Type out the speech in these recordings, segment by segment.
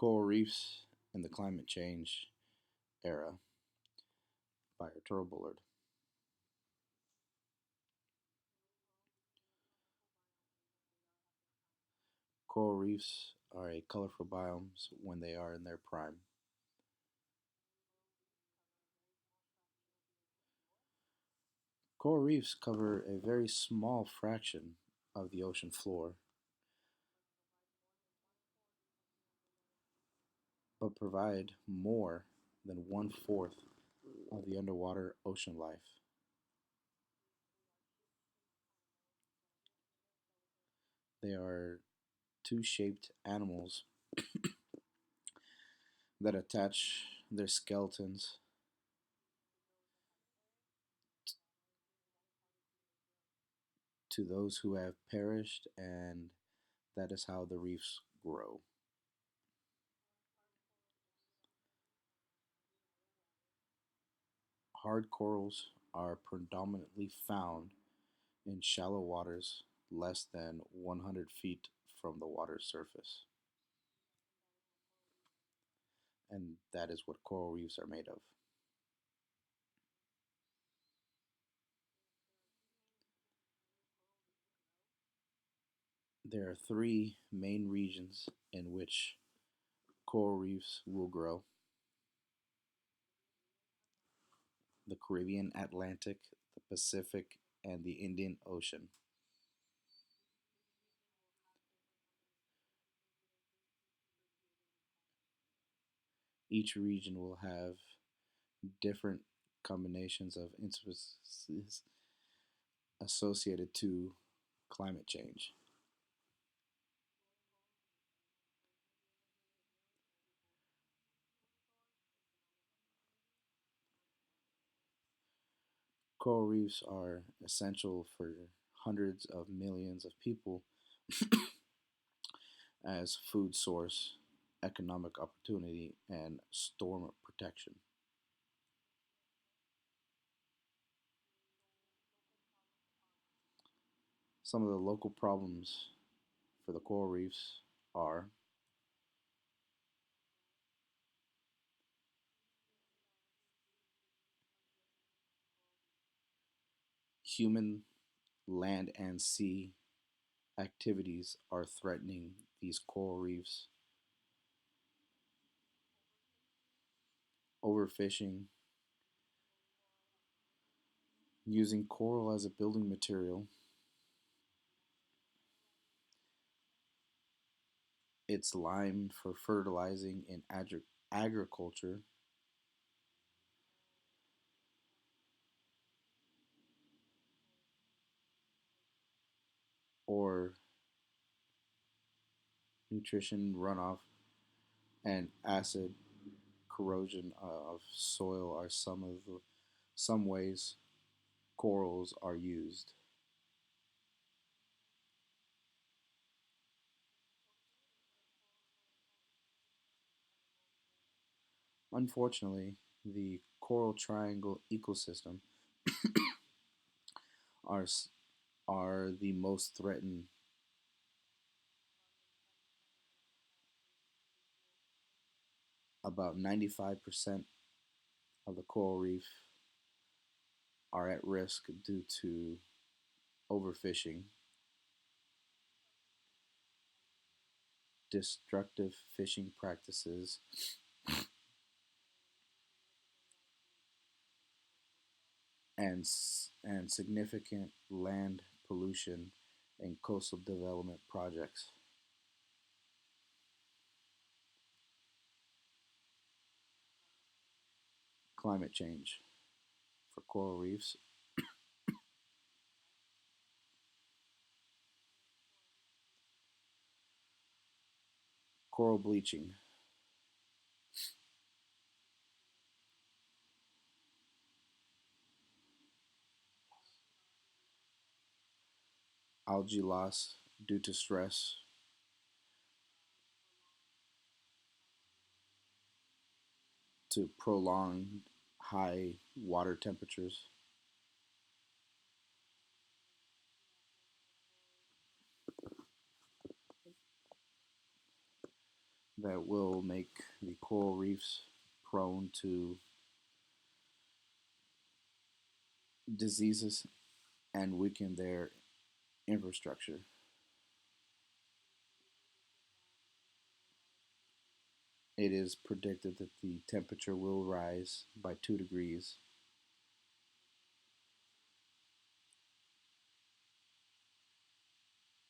Coral Reefs in the Climate Change Era by Arturo Bullard. Coral reefs are a colorful biomes when they are in their prime. Coral reefs cover a very small fraction of the ocean floor, but provide more than one-fourth of the underwater ocean life. They are two-shaped animals that attach their skeletons to those who have perished, and that is how the reefs grow. Hard corals are predominantly found in shallow waters less than 100 feet from the water's surface, and that is what coral reefs are made of. There are three main regions in which coral reefs will grow: the Caribbean, Atlantic, the Pacific, and the Indian Ocean. Each region will have different combinations of instances associated to climate change. Coral reefs are essential for hundreds of millions of people as food source, economic opportunity, and storm protection. Some of the local problems for the coral reefs are human land and sea activities are threatening these coral reefs. Overfishing, using coral as a building material, its lime for fertilizing in agriculture, or nutrition runoff and acid corrosion of soil are some ways corals are used. Unfortunately, the coral triangle ecosystem are are the most threatened. About 95% of the coral reef are at risk due to overfishing, destructive fishing practices, and significant land pollution and coastal development projects. Climate change for coral reefs. Coral bleaching, algae loss due to stress, to prolonged high water temperatures, that will make the coral reefs prone to diseases and weaken their infrastructure. It is predicted that the temperature will rise by 2 degrees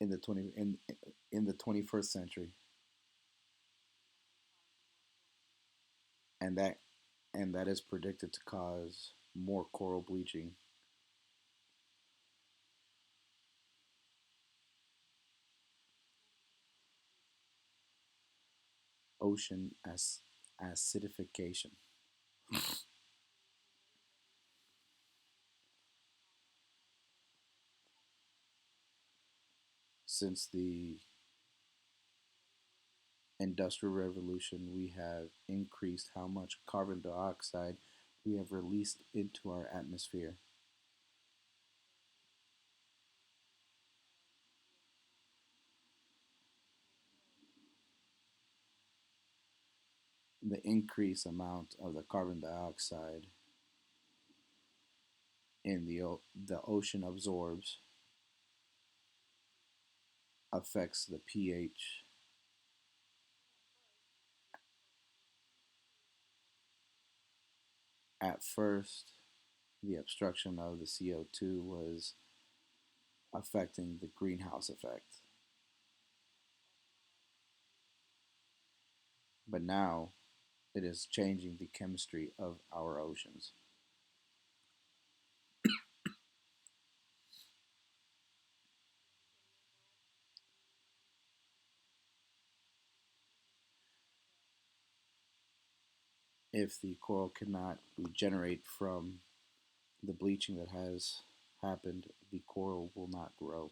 in the 21st century, and that is predicted to cause more coral bleaching. Ocean acidification. Since the Industrial Revolution, we have increased how much carbon dioxide we have released into our atmosphere. The increased amount of the carbon dioxide in the ocean absorbs affects the pH. At first, the obstruction of the CO2 was affecting the greenhouse effect, but now it is changing the chemistry of our oceans. If the coral cannot regenerate from the bleaching that has happened, the coral will not grow.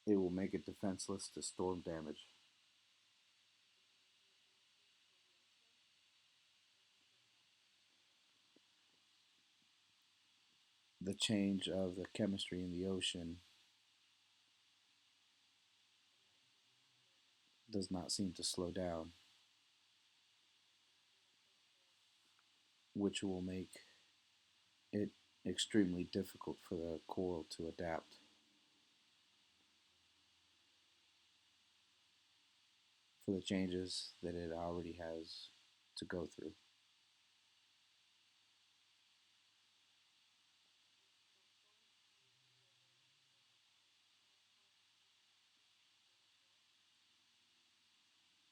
It will make it defenseless to storm damage. The change of the chemistry in the ocean does not seem to slow down, which will make it extremely difficult for the coral to adapt for the changes that it already has to go through.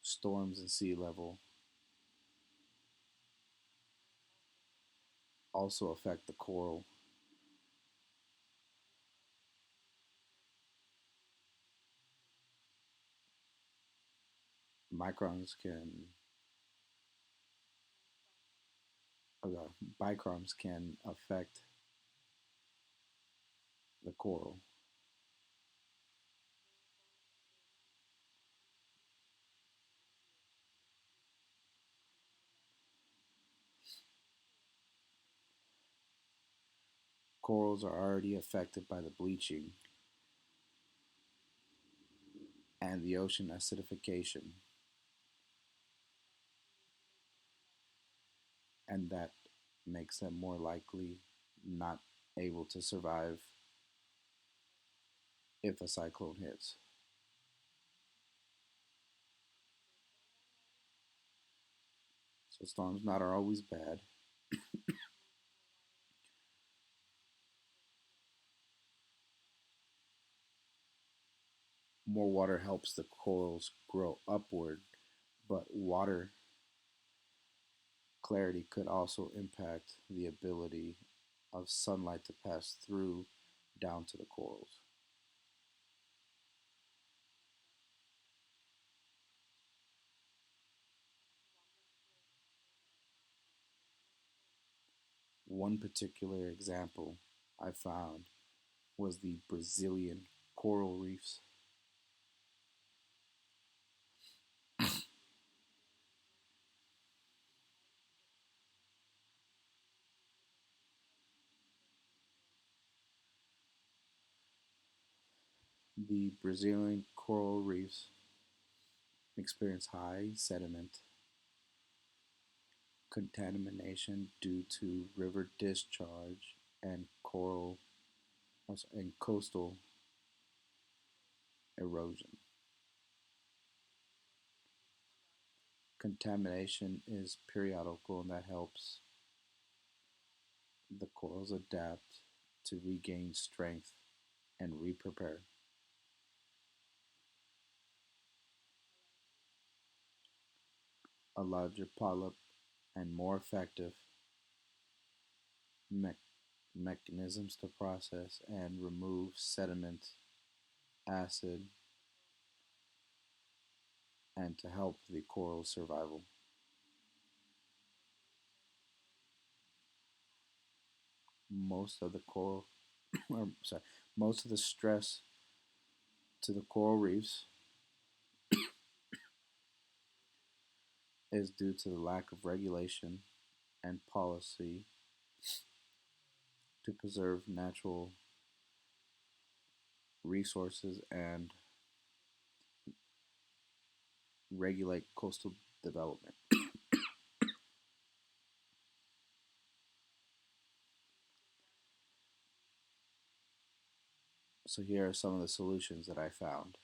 Storms and sea level also affect the coral. Microns can, Bicrons can affect the coral. Corals are already affected by the bleaching and the ocean acidification, and that makes them more likely not able to survive if a cyclone hits. So storms not are always bad. More water helps the corals grow upward, but water clarity could also impact the ability of sunlight to pass through down to the corals. One particular example I found was the Brazilian coral reefs. The Brazilian coral reefs experience high sediment contamination due to river discharge and and coastal erosion. Contamination is periodical and that helps the corals adapt to regain strength and re-prepare. A larger polyp and more effective me- mechanisms to process and remove sediment, acid, and to help the coral survival. Most of the coral, or sorry, most of the stress to the coral reefs is due to the lack of regulation and policy to preserve natural resources and regulate coastal development. So here are some of the solutions that I found.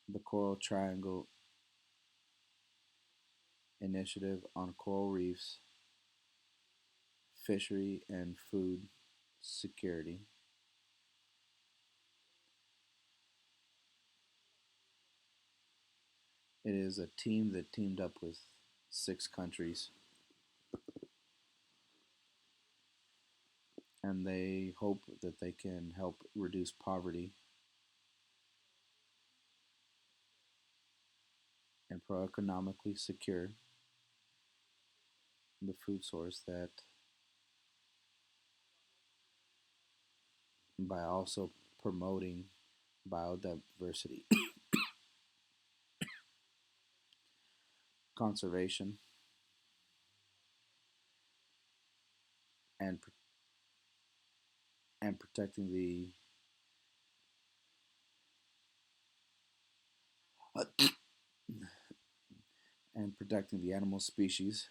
The Coral Triangle Initiative on coral reefs, fishery and food security. It is a team that teamed up with 6 countries, and they hope that they can help reduce poverty and pro-economically secure the food source that by also promoting biodiversity, conservation, and and protecting the and protecting the animal species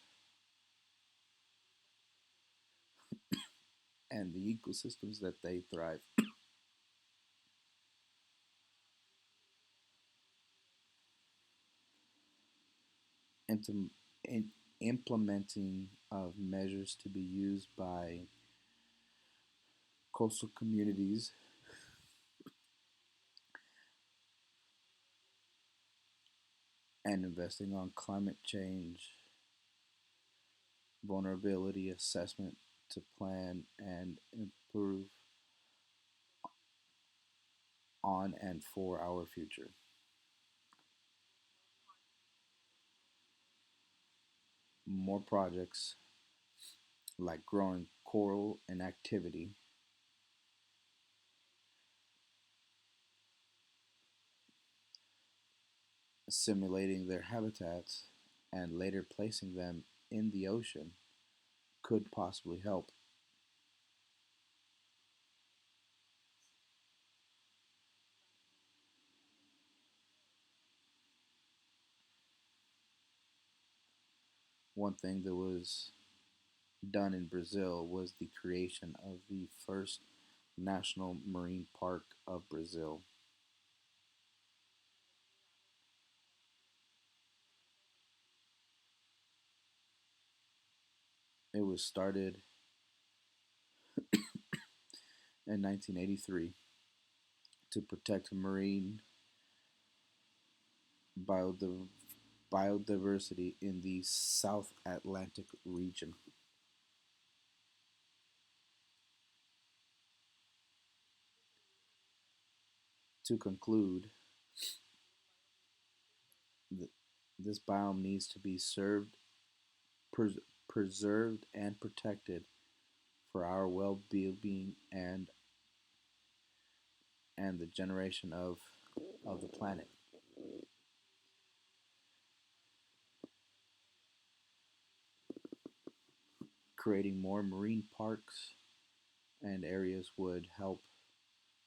and the ecosystems that they thrive. Into in, implementing of measures to be used by coastal communities and investing on climate change vulnerability assessment to plan and improve on and for our future. More projects like growing coral and activity, simulating their habitats, and later placing them in the ocean could possibly help. One thing that was done in Brazil was the creation of the first National Marine Park of Brazil. It was started in 1983 to protect marine biodiv- biodiversity in the South Atlantic region. To conclude, th- this biome needs to be pres- preserved, and protected for our well-being and the generation of the planet. creating more marine parks and areas would help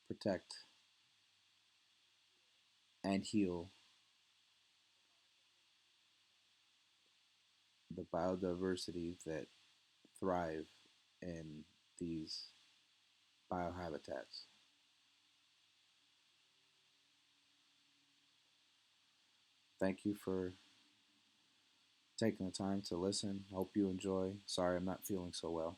protect and heal the biodiversity that thrive in these biohabitats. Thank you for taking the time to listen. Hope you enjoy. Sorry, I'm not feeling so well.